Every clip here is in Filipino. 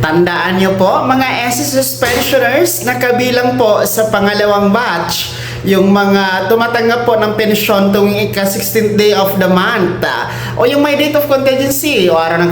Tandaan nyo po, mga SSS pensioners na kabilang po sa pangalawang batch, yung mga tumatanggap po ng pensyon tuwing ika-16th day of the month, o yung may date of contingency, o araw ng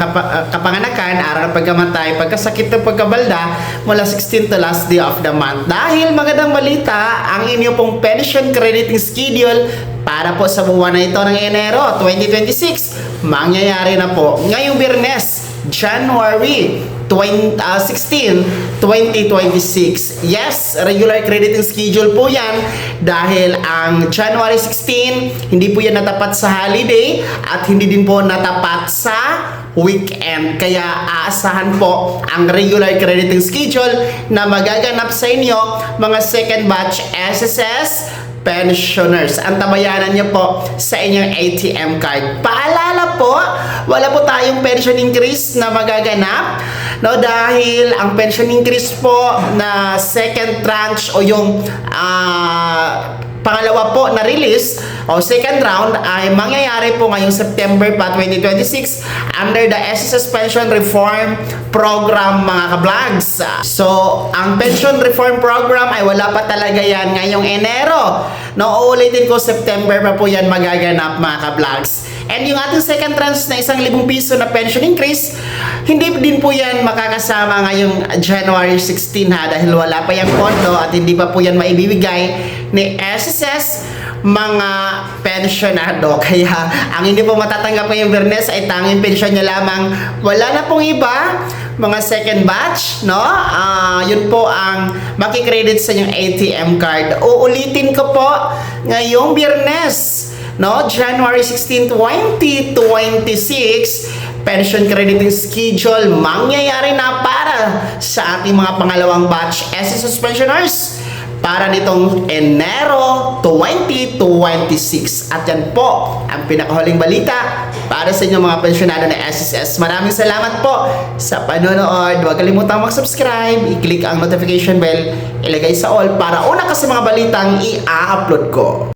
kapanganakan, araw ng pagkamatay, pagkasakit o pagkabalda, mula 16th to last day of the month. Dahil magandang balita, ang inyo pong pension crediting schedule para po sa buwan na ito ng Enero 2026, mangyayari na po ngayong Biyernes, January 16, 2026. Yes, regular crediting schedule po yan dahil ang January 16, hindi po yan natapat sa holiday at hindi din po natapat sa weekend. Kaya aasahan po ang regular crediting schedule na magaganap sa inyo mga second batch SSS pensioners. Ang tabayanan niyo po sa inyong ATM card. Paalala po, wala po tayong pension increase na magaganap, no, dahil ang pension increase po na second tranche o yung pangalawa po na release o second round ay mangyayari po ngayong September pa 2026 under the SSS Pension Reform Program, mga ka-vlogs. So, ang Pension Reform Program ay wala pa talaga yan ngayong Enero. No, uulitin ko, September pa po yan magaganap, mga ka-vlogs. And yung ating second tranche na 1,000 piso na pension increase, hindi din po yan makakasama ngayong January 16 dahil wala pa yung pondo at hindi pa po yan maibibigay ni SSS mga pensionado. Kaya ang hindi po matatanggap ngayong Biyernes ay tanging pensyon niya lamang. Wala na pong iba, mga second batch, no? Yun po ang makikredit sa inyong ATM card. Uulitin ko po, ngayong Biyernes, no, January 16, 2026, pension crediting schedule mangyayari na para sa ating mga pangalawang batch SSS pensioners para nitong Enero 2026. At yan po ang pinakahuling balita para sa inyong mga pensionado na SSS. Maraming salamat po sa panonood. Huwag kalimutang mag-subscribe, i-click ang notification bell, ilagay sa all para una ka sa mga balitang i-upload ko.